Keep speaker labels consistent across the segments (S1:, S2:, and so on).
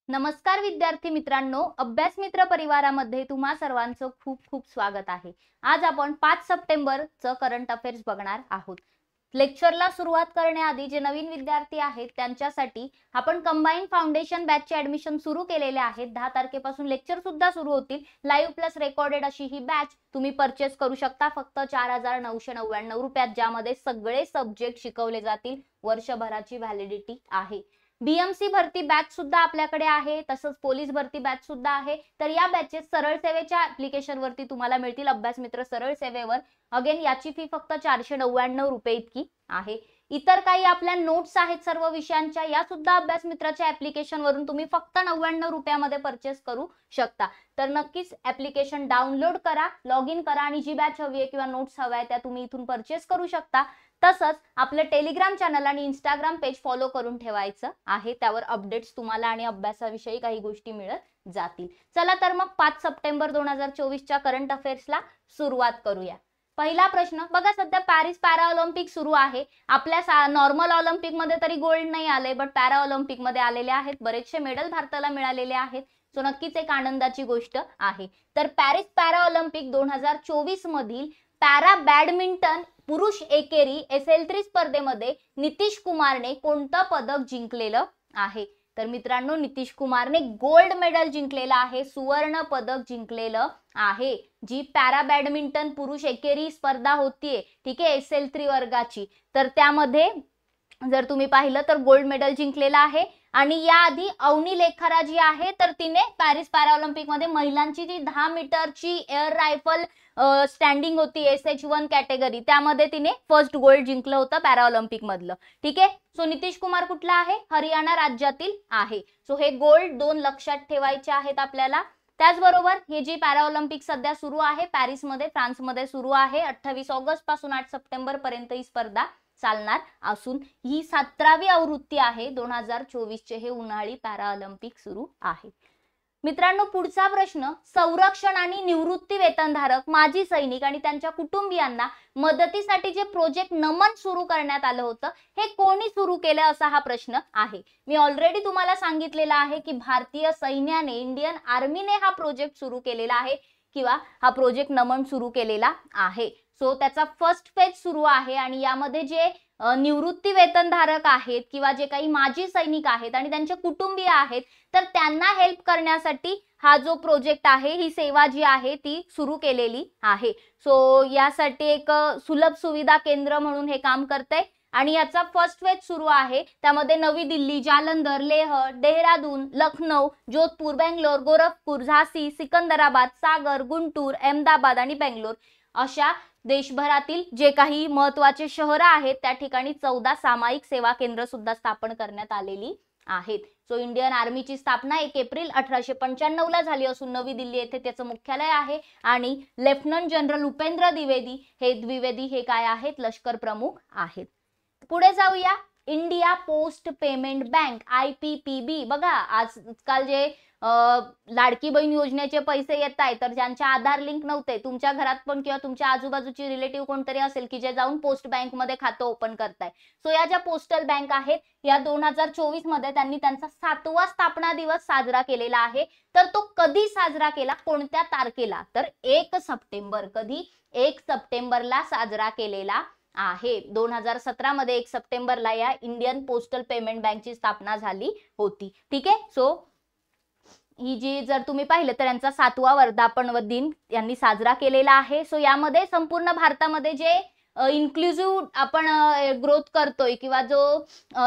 S1: नमस्कार विद्यार्थी मित्रांनो, अभ्यास मित्र परिवारामध्ये तुम्हा सर्वांचं खूप खूप स्वागत आहे। आज आपण 5 सप्टेंबरचं करंट अफेअर्स बघणार आहोत। लेक्चरला सुरुवात करण्याआधी जे नवीन विद्यार्थी आहेत त्यांच्यासाठी आपण कंबाईन फाउंडेशन बॅचचे ऍडमिशन सुरू केलेले आहेत। 10 तारखेपासून लेक्चर सुद्धा सुरू होतील। लाईव्ह प्लस रेकॉर्डेड अशी ही बॅच तुम्ही परचेस करू शकता फक्त 4999 रुपयात, ज्यामध्ये सगळे सब्जेक्ट शिकवले जातील। वर्षभराची व्हॅलिडिटी आहे। बीएमसी भरती बॅच सुद्धा आपल्याकडे आहे, तसंच पोलीस भरती बॅच सुद्धा आहे। तर या बॅचेस सरळ सेवेच्या ऍप्लिकेशन वरती तुम्हाला मिळतील, अभ्यास मित्र सरळ सेवेवर। अगेन याची फी फक्त 499 रुपये इतकी आहे। इतर काही आपल्या नोट्स आहेत सर्व विषयांच्या, या सुद्धा अभ्यास मित्राच्या ऍप्लिकेशन वरून तुम्ही फक्त 99 रुपयामध्ये परचेस करू शकता। तर नक्कीच ऍप्लिकेशन डाउनलोड करा, लॉग इन करा आणि जी बॅच हवी आहे किंवा नोट्स हवा आहे त्या तुम्ही इथून परचेस करू शकता। तसंच आपलं टेलिग्राम चॅनल आणि इंस्टाग्राम पेज फॉलो करून ठेवायचं आहे, त्यावर अपडेट्स तुम्हाला आणि अभ्यासाविषयी काही गोष्टी मिळत जातील। चला तर मग 5 सप्टेंबर 2024च्या करंट अफेअर्सला सुरुवात करूया। पहिला प्रश्न बघा, सध्या पॅरिस पॅरा ऑलिम्पिक सुरू आहे। आपल्या नॉर्मल ऑलिम्पिक मध्ये तरी गोल्ड नाही आले, बट पॅरा ऑलिम्पिक मध्ये आलेले आहेत। बरेचसे मेडल भारताला मिळालेले आहेत, सो नक्कीच एक आनंदाची गोष्ट आहे। तर पॅरिस पॅरा ऑलिम्पिक 2024 मधील पॅरा बॅडमिंटन पुरुष एकेरी SL3 स्पर्धेमध्ये नितीश कुमारने कोणतं पदक जिंकलेलं आहे? तर मित्रांनो, नितीश कुमारने गोल्ड मेडल जिंकलेलं आहे, सुवर्ण पदक जिंकलेलं आहे। जी पॅरा बॅडमिंटन पुरुष एकेरी स्पर्धा होतीये, ठीक आहे, SL3 वर्गाची, तर त्यामध्ये जर तुम्ही पाहिलं तर गोल्ड मेडल जिंकलेलं आहे। आणि याआधी अवनी लेखारा जी आहे तर तिने पॅरिस पॅरा ऑलिम्पिक मध्ये महिलांची जी 10 मीटरची एअर रायफल स्टँडिंग होती SH1 कॅटेगरी, त्यामध्ये तिने फर्स्ट गोल्ड जिंकलं होतं पॅरा ऑलिम्पिक मधलं, ठीक आहे। सो नितीश कुमार कुठला आहे? हरियाणा राज्यातील आहे। सो हे गोल्ड 2 लक्षात ठेवायचे आहेत आपल्याला। त्याचबरोबर हे जी पॅरा ऑलिम्पिक सध्या सुरू आहे पॅरिसमध्ये, फ्रान्समध्ये सुरू आहे। 28 ऑगस्ट पासून 8 सप्टेंबर पर्यंत ही स्पर्धा चालणार असून ही 17वी आवृत्ती आहे। 2024 चे हे उन्हाळी पॅरा ऑलिम्पिक सुरू आहे। मित्रांनो, पुढचा प्रश्न, संरक्षण आणि निवृत्ती वेतनधारक माजी सैनिक आणि त्यांच्या कुटुंबियांना मदतीसाठी जे प्रोजेक्ट नमन सुरू करण्यात आलं होतं, हे कोणी सुरू केलं असा हा प्रश्न आहे। मी ऑलरेडी तुम्हाला सांगितलेलं आहे की भारतीय सैन्याने, इंडियन आर्मीने हा प्रोजेक्ट सुरू केलेला आहे किंवा हा प्रोजेक्ट नमन सुरू केलेला आहे। सो त्याचा फर्स्ट फेज सुरू आहे आणि यामध्ये जे निवृत्ती वेतनधारक आहेत किंवा जे काही माजी सैनिक आहेत आणि त्यांचे कुटुंबीय आहेत, तर त्यांना हेल्प करण्यासाठी हा जो प्रोजेक्ट आहे, ही सेवा जी आहे ती सुरू केलेली आहे। सो यासाठी एक सुलभ सुविधा केंद्र म्हणून हे काम करतंय आणि याचा फर्स्ट फेज सुरू आहे। त्यामध्ये नवी दिल्ली, जालंधर, लेह, डेहराडून, लखनौ, जोधपूर, बेंगलोर, गोरखपूर, झांसी, सिकंदराबाद, सागर, गुंटूर, अहमदाबाद आणि बेंगलोर अशा देशभरातील जे काही महत्त्वाचे शहर आहेत त्या ठिकाणी 14 सामायिक सेवा केंद्र सुद्धा स्थापन करण्यात आलेली आहेत। सो इंडियन आर्मीची स्थापना 1 एप्रिल 1895 ला झाली असून नवी दिल्ली येथे त्याचं मुख्यालय आहे आणि लेफ्टनंट जनरल उपेंद्र द्विवेदी हे काय आहेत? लष्कर प्रमुख आहेत। पुढे जाऊया, India post payment bank IPPB। बघा, आजकाल जे लाडकी बहीण योजनेचे पैसे येत आहेत, तर ज्यांच्या आधार लिंक नव्हते, तुमच्या घरात पण किंवा तुमच्या आजूबाजूची रिलेटिव्ह कोणतरी असेल की जे जाऊन पोस्ट बँक मध्ये खातं ओपन करताय। सो या ज्या पोस्टल बँक आहेत या 2024 मध्ये त्यांनी त्यांचा 7वा स्थापना दिवस साजरा केलेला आहे। तर तो कधी साजरा केला, कोणत्या तारखेला? तर 1 सप्टेंबर। कधी? 1 सप्टेंबरला साजरा केलेला आहे। 2017 मध्ये 1 सप्टेंबरला या इंडियन पोस्टल पेमेंट बँकची स्थापना झाली होती, ठीक आहे। सो ही जी जर तुम्ही पाहिलं तर यांचा 7वा वर्धापन दिन यांनी साजरा केलेला आहे। सो यामध्ये संपूर्ण भारतामध्ये जे इन्क्लुसिव्ह आपण ग्रोथ करतोय किंवा जो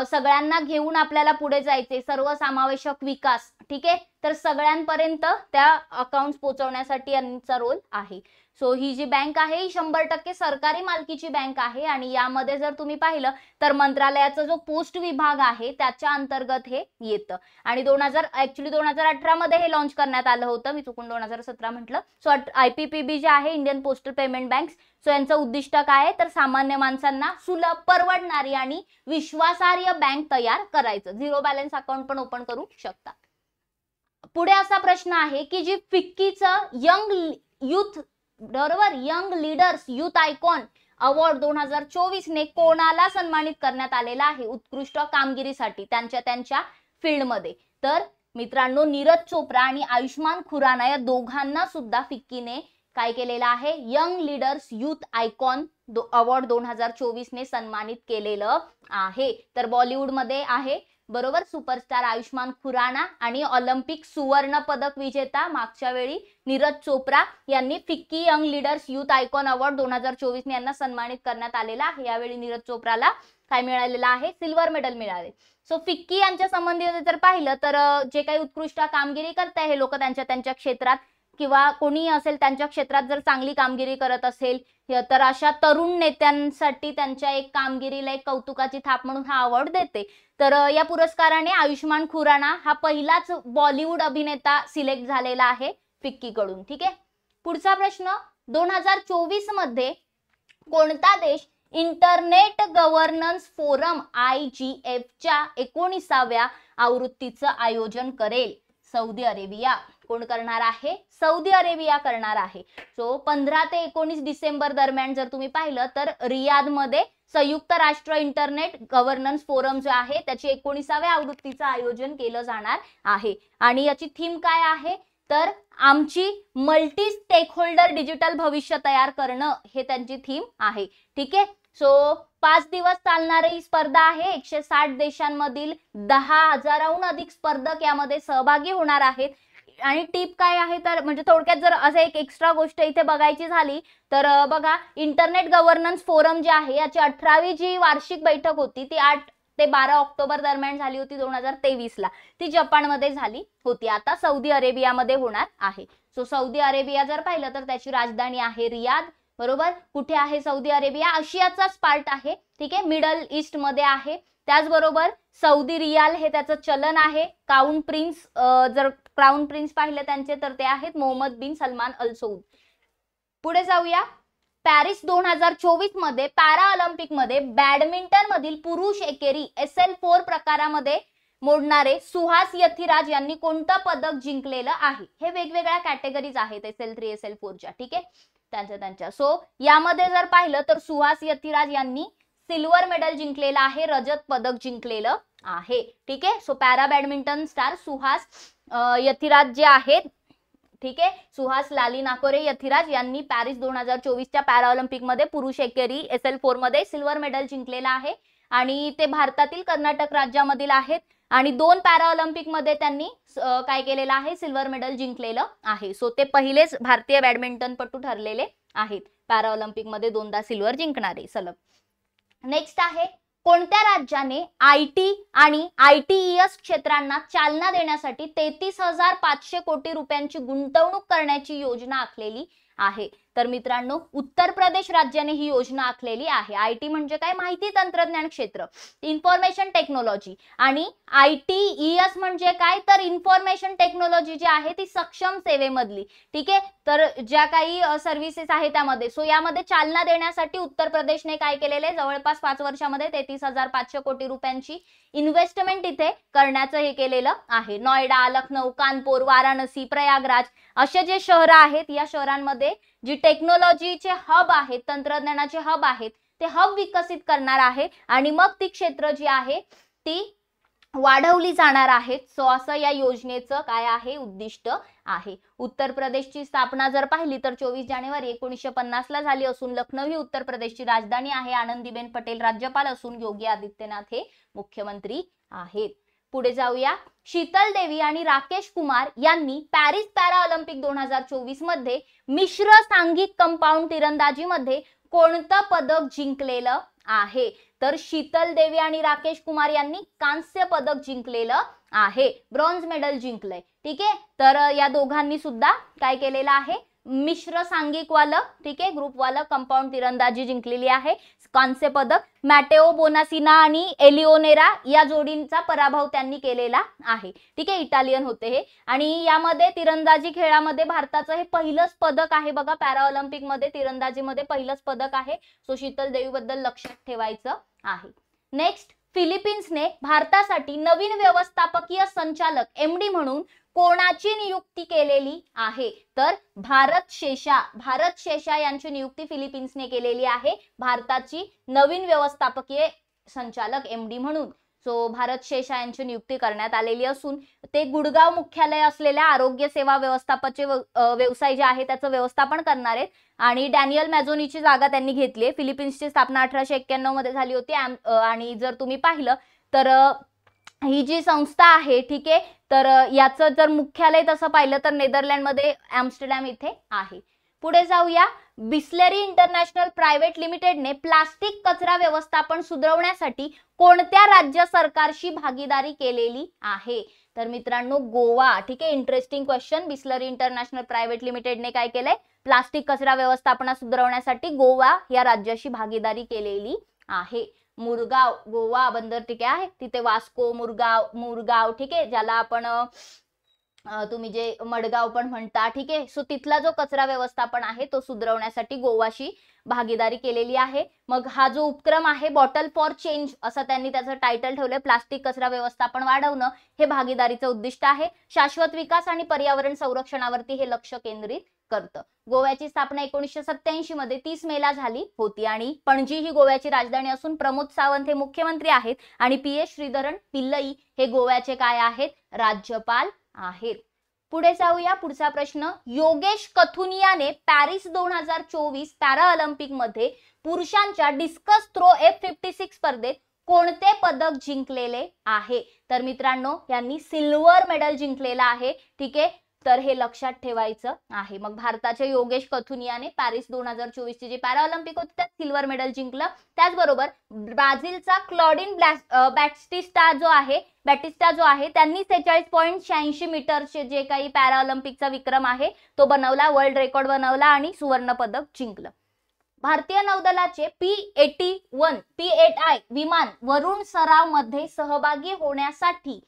S1: सगळ्यांना घेऊन आपल्याला पुढे जायचे, सर्वसमावेशक विकास, ठीक आहे, तर सगळ्यांपर्यंत त्या अकाउंट्स पोहोचवण्यासाठी यांचा रोल आहे। सो ही जी बँक आहे ही 100% सरकारी मालकीची बँक आहे आणि यामध्ये जर तुम्ही पाहिलं तर मंत्रालयाचा जो पोस्ट विभाग आहे त्याच्या अंतर्गत हे येतं आणि 2018 मध्ये हे लॉन्च करण्यात आलं होतं, मी चुकून 2017 म्हटलं। सो IPPB जे आहे Indian postal payment bank, so यांचं उद्दिष्ट काय आहे तर सामान्य माणसांना सुलभ, परवडणारी आणि विश्वासार्ह बँक तयार करायचं। 0 बॅलन्स अकाउंट पण ओपन करू शकता। पुढे असा प्रश्न आहे की जी फिक्कीचं यंग युथ, बरोबर, young leaders youth icon award 2024 ने कोणाला सन्मानित करण्यात आलेला आहे उत्कृष्ट कामगिरीसाठी त्यांच्या फील्डमध्ये? तर मित्रांनो नीरज चोप्रा आणि आयुष्मान खुराना या दोघांना सुद्धा फिक्कीने काय केलेलं आहे, young leaders youth icon award 2024 ने सन्मानित केलेलं आहे. तर बॉलिवूड मध्ये आहे बरोबर सुपरस्टार आयुष्मान खुराना आणि ऑलिम्पिक सुवर्ण पदक विजेता मागच्या वेळी नीरज चोप्रा यांनी FICCI young leaders youth icon award 2024 ने यांना सन्मानित करण्यात आलेला आहे. यावेळी नीरज चोप्राला काय मिळालेलं आहे, सिल्वर मेडल मिळाले. सो फिक्की यांच्या संबंधित जर पाहिलं तर जे काही उत्कृष्ट कामगिरी करताय हे लोक त्यांच्या क्षेत्रात किंवा कोणी असेल त्यांच्या क्षेत्रात जर चांगली कामगिरी करत असेल तर अशा तरुण नेत्यांसाठी त्यांच्या एक कामगिरीला एक कौतुकाची थाप म्हणून हा अवॉर्ड देते. तर या पुरस्काराने आयुष्मान खुराना हा पहिलाच बॉलिवूड अभिनेता सिलेक्ट झालेला आहे फिक्की कडून. ठीक आहे, पुढचा प्रश्न, 2024 मध्ये कोणता देश इंटरनेट गव्हर्नन्स फोरम IGF च्या 19व्या आवृत्तीचं आयोजन करेल? Saudi Arabia. कोण करणार आहे? सौदी अरेबिया करणार आहे. सो 15 ते 19 डिसेंबर दरम्यान जर तुम्ही पाहिलं तर रियाद मध्ये संयुक्त राष्ट्र इंटरनेट गव्हर्नन्स फोरम जो आहे त्याची 19व्या आवृत्तीचं आयोजन केलं जाणार आहे. आणि याची थीम काय आहे तर आमची मल्टी स्टेकहोल्डर डिजिटल भविष्य तयार करणं हे त्यांची थीम आहे. ठीक आहे, सो 5 दिवस चालणारी ही स्पर्धा आहे. 160 देशांमधील 10,000हून अधिक स्पर्धक यामध्ये सहभागी होणार आहेत. आणि टिप काय आहे तर म्हणजे थोडक्यात जर असं एक एक्स्ट्रा गोष्ट इथे बघायची झाली तर बघा, इंटरनेट गव्हर्नन्स फोरम जे आहे याची 18वी जी वार्षिक बैठक होती ती 8 ते 12 ऑक्टोबर दरम्यान झाली होती 2023 ला. ती जपानमध्ये झाली होती. आता सौदी अरेबियामध्ये होणार आहे. सो सौदी अरेबिया जर पाहिलं तर त्याची राजधानी आहे रियाद. बरोबर, कुठे आहे सौदी अरेबिया? आशियाचाच पार्ट आहे. ठीक आहे, मिडल ईस्ट मध्ये आहे. त्याचबरोबर सौदी रियाल हे त्याचं चलन आहे. क्राऊन प्रिन्स जर क्राऊन प्रिन्स पाहिले त्यांचे तर ते आहेत मोहम्मद बिन सलमान अल सौद. पुढे जाऊया, पॅरिस 2024 मध्ये पॅरा ऑलिम्पिक मध्ये बॅडमिंटन मधील पुरुष एकेरी SL4 प्रकारामध्ये मोडणारे सुहास यथिराज यांनी कोणतं पदक जिंकलेलं आहे? हे वेगवेगळ्या कॅटेगरीज आहेत SL3 SL4 च्या. ठीक आहे, त्यांच्या सो यामध्ये जर पाहिलं तर सुहास यथिराज यांनी सिल्वर मेडल जिंकलेलं आहे, रजत पदक जिंकलेलं आहे. ठीक आहे, so para badminton star Suhas Yathiraj जे आहेत, ठीक आहे, सुहास लालीनाकोरे यथिराज यांनी पॅरिस 2024च्या पॅरा ऑलिम्पिक मध्ये पुरुष एकेरी SL4 मध्ये सिल्वर मेडल जिंकलेलं आहे. आणि ते भारतातील कर्नाटक राज्यामधील आहेत. आणि 2 पॅरा ऑलिम्पिक मध्ये त्यांनी काय केलेलं आहे, सिल्वर मेडल जिंकलेलं आहे. सो ते पहिलेच भारतीय बॅडमिंटनपटू ठरलेले आहेत पॅरा ऑलिम्पिक मध्ये 2दा सिल्वर जिंकणारे सलग. नेक्स्ट आहे, कोणत्या राज्याने IT आणि ITES क्षेत्रांना चालना देण्यासाठी 33,500 कोटी रुपयांची गुंतवणूक करण्याची योजना आखलेली आहे? तर मित्रांनो उत्तर प्रदेश राज्याने ही योजना आखलेली आहे. IT म्हणजे काय? माहिती तंत्रज्ञान क्षेत्र, इन्फॉर्मेशन टेक्नॉलॉजी. आणि ITES म्हणजे काय तर इन्फॉर्मेशन टेक्नॉलॉजी जी आहे ती सक्षम सेवेमधली. ठीक आहे, तर ज्या काही सर्व्हिसेस आहेत त्यामध्ये. सो यामध्ये चालना देण्यासाठी उत्तर प्रदेशने काय केलेले, जवळपास 5 वर्षामध्ये 33,500 कोटी रुपयांची इन्व्हेस्टमेंट इथे करण्याचं हे केलेलं आहे. नोएडा, लखनौ, कानपूर, वाराणसी, प्रयागराज असे जे शहरं आहेत या शहरांमध्ये जी टेक्नॉलॉजीचे हब आहेत, तंत्रज्ञानाचे हब आहेत, ते हब विकसित करणार आहे. आणि मग ती क्षेत्र जी आहे ती वाढवली जाणार आहेत. सो असं या योजनेचं काय आहे, उद्दिष्ट आहे. उत्तर प्रदेशची स्थापना जर पाहिली तर 24 जानेवारी 1950 ला झाली असून लखनौ ही उत्तर प्रदेशची राजधानी आहे. आनंदीबेन पटेल राज्यपाल असून योगी आदित्यनाथ हे मुख्यमंत्री आहेत. पुढे जाऊया, शीतल देवी आणि राकेश कुमार यांनी पॅरिस पॅरा ऑलिम्पिक 2024 मध्ये मिश्र सांघिक कंपाऊंड तिरंदाजी मध्ये कोणतं पदक जिंकलेलं आहे? तर शीतल देवी आणि राकेश कुमार यांनी कांस्य पदक जिंकलेलं आहे, ब्रॉन्झ मेडल जिंकलंय. ठीक आहे, तर या दोघांनी सुद्धा काय केलेलं आहे, मिश्र सांघिक वालं, ठीक आहे, ग्रुप वालं कंपाऊंड तिरंदाजी जिंकलेली आहे. कांस्य पदक मॅटेओ बोनासिना आणि एलिओनेरा या जोडींचा पराभव त्यांनी केलेला आहे. ठीक आहे, इटालियन होते हे. आणि यामध्ये तिरंदाजी खेळामध्ये भारताचं हे पहिलंच पदक आहे बघा, पॅरा ऑलिम्पिक मध्ये तिरंदाजीमध्ये पहिलंच पदक आहे. सो शीतल देवी बद्दल लक्षात ठेवायचं आहे. नेक्स्ट, फिलिपिन्सने भारतासाठी नवीन व्यवस्थापकीय संचालक MD म्हणून कोणाची नियुक्ती केलेली आहे? तर भारत शेषा यांची नियुक्ती फिलिपिन्सने केलेली आहे भारताची नवीन व्यवस्थापकीय संचालक MD म्हणून. सो भारत शेषा यांची नियुक्ती करण्यात आलेली असून ते गुडगाव मुख्यालय असलेल्या आरोग्य सेवा व्यवस्थापनाचे व्यवसाय जे आहे त्याचं व्यवस्थापन करणार आहेत आणि डॅनियल मॅझोनीची जागा त्यांनी घेतली आहे. फिलिपिन्सची स्थापना 1891 मध्ये झाली होती आणि जर तुम्ही पाहिलं तर ही जी संस्था आहे ठीक आहे तर याचं जर मुख्यालय तसं पाहिलं तर नेदरलँडमध्ये एम्स्टरडॅम इथे आहे. पुढे जाऊया. बिस्लेरी इंटरनॅशनल प्रायव्हेट लिमिटेडने प्लास्टिक कचरा व्यवस्थापन सुधारण्यासाठी कोणत्या राज्य सरकारशी भागीदारी केलेली आहे? तर मित्रांनो गोवा. ठीक आहे, interesting question. Bisleri International Private लिमिटेडने काय केलंय? प्लास्टिक कचरा व्यवस्थापन सुधारण्यासाठी गोवा या राज्याशी भागीदारी केलेली आहे. मुरगाव गोवा बंदर ठीक आहे, तिथे वास्को मुरगाव ठीक आहे, ज्याला आपण तुम्ही जे मडगाव पण म्हणता ठीक आहे. सो तिथला जो कचरा व्यवस्थापन आहे तो सुधारण्यासाठी गोवाशी भागीदारी केलेली आहे. मग हा जो उपक्रम आहे बॉटल फॉर चेंज असं त्यांनी त्याचं टायटल ठेवलंय. प्लास्टिक कचरा व्यवस्थापन वाढवणं हे भागीदारीचं उद्दिष्ट आहे. शाश्वत विकास आणि पर्यावरण संरक्षणावरती हे लक्ष केंद्रित करतं. गोव्याची स्थापना 1987 मध्ये 30 मेला झाली होती आणि पणजी ही गोव्याची राजधानी असून प्रमोद सावंत हे मुख्यमंत्री आहेत आणि PS श्रीधरन पिल्लई हे गोव्याचे काय आहेत? राज्यपाल आहेत. पुढे जाऊया. पुढचा प्रश्न. योगेश कथुनियाने पॅरिस 2024 पॅरा ऑलिम्पिक मध्ये पुरुषांच्या डिस्कस थ्रो F56 स्पर्धेत कोणते पदक जिंकलेले आहे? तर मित्रांनो यांनी सिल्वर मेडल जिंकलेला आहे. ठीक आहे, तर हे लक्षात ठेवायचं आहे. मग भारताच्या योगेश कथुनियाने पॅरिस 2024 ची जी पॅरा ऑलिम्पिक होती त्यात सिल्वर मेडल जिंकलं. त्याचबरोबर ब्राझीलचा क्लॉडिन बॅटिस्टा जो आहे त्यांनी 46.86 मीटरचे जे काही पॅरा ऑलिम्पिकचा विक्रम आहे तो बनवला, वर्ल्ड रेकॉर्ड बनवला आणि सुवर्ण पदक जिंकलं. भारतीय नौदलाचे P8I विमान वरुण सराव मध्ये सहभागी होण्यासाठी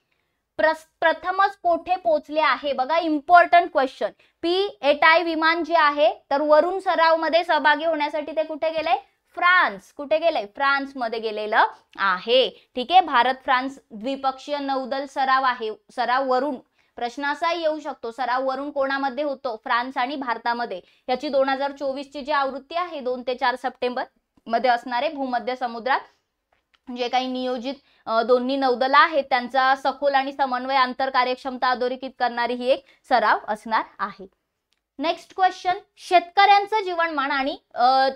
S1: प्रथमच कोठे पोहोचले आहे? बघा, इम्पॉर्टंट क्वेश्चन. P8I विमान जे आहे तर वरुण सराव मध्ये सहभागी होण्यासाठी ते कुठे गेले? फ्रान्स. कुठे गेले? फ्रान्स मध्ये गेलेलं आहे. ठीक आहे, भारत फ्रान्स द्विपक्षीय नौदल सराव आहे. सराव वरुण प्रश्न असा येऊ शकतो, सराव वरुण कोणामध्ये होतो? फ्रान्स आणि भारतामध्ये. याची 2024 ची जी आवृत्ती आहे 2 ते 4 सप्टेंबर मध्ये असणारे भूमध्य समुद्रात जे काही नियोजित दोन्ही नौदल आहेत त्यांचा सखोल आणि समन्वय आंतर कार्यक्षमता अधोरेखित करणारी ही एक सराव असणार आहे. Next question. शेतकऱ्यांचं जीवनमान आणि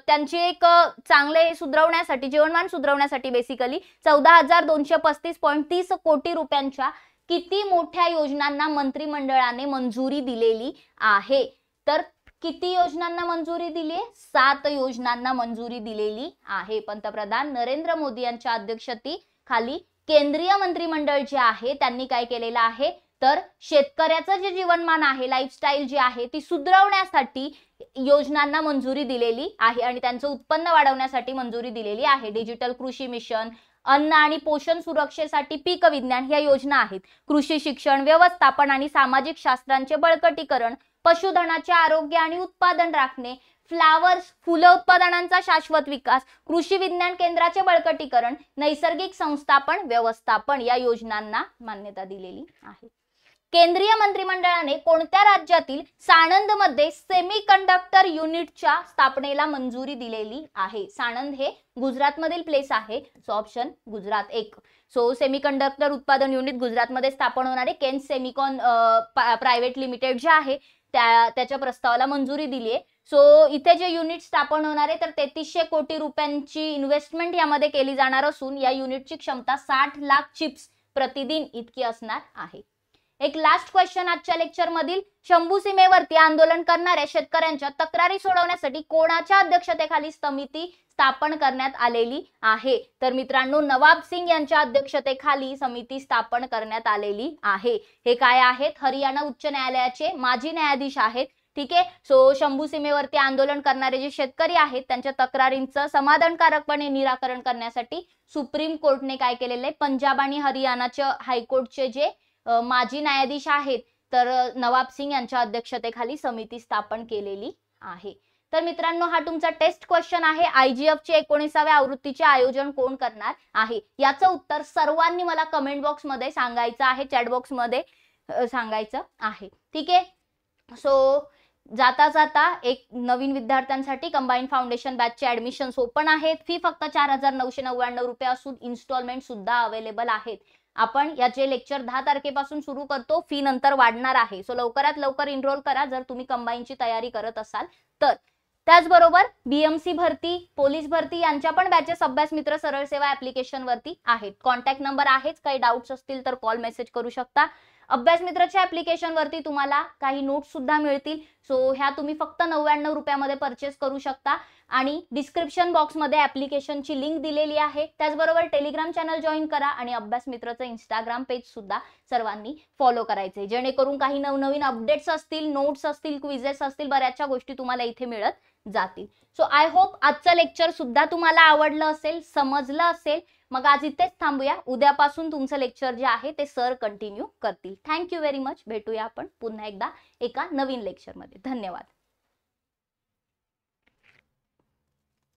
S1: त्यांची एक चांगले सुधारण्यासाठी जीवनमान सुधारण्यासाठी बेसिकली 14,235.30 कोटी रुपयांच्या किती मोठ्या योजनांना मंत्रिमंडळाने मंजुरी दिलेली आहे? तर किती योजनांना मंजुरी दिली आहे? 7 योजनांना मंजुरी दिलेली आहे. पंतप्रधान नरेंद्र मोदी यांच्या अध्यक्षतेखाली केंद्रीय मंत्रिमंडळ जे आहे त्यांनी काय केलेलं आहे तर शेतकऱ्याचं जे जीवनमान आहे, लाईफस्टाईल जी आहे ती सुधारवण्यासाठी योजनांना मंजुरी दिलेली आहे आणि त्यांचं उत्पन्न वाढवण्यासाठी मंजुरी दिलेली आहे. डिजिटल कृषी मिशन, अन्न आणि पोषण सुरक्षेसाठी पीक विज्ञान ह्या योजना आहेत. कृषी शिक्षण, व्यवस्थापन आणि सामाजिक शास्त्रांचे बळकटीकरण, पशुधनाचे आरोग्य आणि उत्पादन राखणे, फ्लावर्स फुलं उत्पादनांचा शाश्वत विकास, कृषी विज्ञान केंद्राचे बळकटीकरण, नैसर्गिक संस्थापन व्यवस्थापन या योजनांना मान्यता दिलेली आहे. केंद्रीय मंत्रिमंडळाने कोणत्या राज्यातील साणंद मध्ये सेमीकंडक्टर युनिटच्या स्थापनेला मंजुरी दिलेली आहे? साणंद हे गुजरात मधील प्लेस आहे. So option Gujarat 1. So semiconductor उत्पादन युनिट गुजरात मध्ये स्थापन होणारे केन सेमिकॉन प्रायव्हेट लिमिटेड जे आहे त्याच्या प्रस्तावाला मंजुरी दिली आहे. सो इथे जे युनिट स्थापन होणार आहे तर 3300 कोटी रुपयांची इन्व्हेस्टमेंट यामध्ये केली जाणार असून या युनिटची क्षमता 60 लाख चिप्स प्रतिदिन इतकी असणार आहे. एक लास्ट क्वेश्चन आजच्या लेक्चर मधील. शंभू सीमेवरती आंदोलन करणाऱ्या शेतकऱ्यांच्या तक्रारी सोडवण्यासाठी कोणाच्या अध्यक्षतेखाली समिती स्थापन करण्यात आलेली आहे? तर मित्रांनो नवाब सिंग यांच्या अध्यक्षतेखाली समिती स्थापन करण्यात आलेली आहे. हे काय आहेत? हरियाणा उच्च न्यायालयाचे माजी न्यायाधीश आहेत. ठीक आहे, सो शंभू सीमेवरती आंदोलन करणारे जे शेतकरी आहेत त्यांच्या तक्रारींचं समाधानकारकपणे निराकरण करण्यासाठी सुप्रीम कोर्टने काय केलेलं आहे? पंजाब आणि हरियाणाच्या हायकोर्टचे जे माजी न्यायाधीश आहेत तर नवाब सिंग यांच्या अध्यक्षतेखाली समिती स्थापन केलेली आहे. तर मित्रांनो हा तुमचा टेस्ट क्वेश्चन आहे. IGF चे 19व्या आवृत्तीचे आयोजन कोण करणार आहे? याचं उत्तर सर्वांनी मला कमेंट बॉक्स मध्ये सांगायचं आहे, चॅट बॉक्स मध्ये सांगायचं आहे. ठीक आहे, सो जाता जाता एक नवीन विद्यार्थ्यांसाठी कंबाईन फाउंडेशन बॅचचे ऍडमिशन्स ओपन आहेत. फी फक्त 4,999 रुपये असून इन्स्टॉलमेंट सुद्धा अवेलेबल आहेत. आपण याचे लेक्चर 10 तारखेपासून सुरू करतो. फी नंतर वाढणार आहे. सो लवकरात लवकर एनरोल करा जर तुम्ही कंबाईनची तयारी करत असाल तर. त्याचबरोबर बीएमसी भरती, पोलीस भरती यांच्या पण बॅचेस अभ्यास मित्र सरळ सेवा ऍप्लिकेशन वरती आहेत. कॉन्टॅक्ट नंबर आहेच. काही डाऊट्स असतील तर कॉल मेसेज करू शकता. अभ्यास मित्रच्या ऍप्लिकेशन वरती तुम्हाला काही नोट्स सुद्धा मिळतील. सो ह्या तुम्ही फक्त 99 रुपयामध्ये परचेस करू शकता आणि डिस्क्रिप्शन बॉक्समध्ये ऍप्लिकेशनची लिंक दिलेली आहे. त्याचबरोबर टेलिग्राम चॅनल जॉईन करा आणि अभ्यास मित्रचं इंस्टाग्राम पेज सुद्धा सर्वांनी फॉलो करायचे, जेणेकरून काही नवनवीन अपडेट्स असतील, नोट्स असतील, क्विजेस असतील, बऱ्याचशा गोष्टी तुम्हाला इथे मिळत जातील. सो आय होप आजचं लेक्चर सुद्धा तुम्हाला आवडलं असेल, समजलं असेल. मग आज इथेच थांबूया. उद्यापासून तुमचं लेक्चर जे आहे ते सर कंटिन्यू करतील. Thank you very much. भेटूया आपण पुन्हा एकदा एका नवीन लेक्चरमध्ये. धन्यवाद.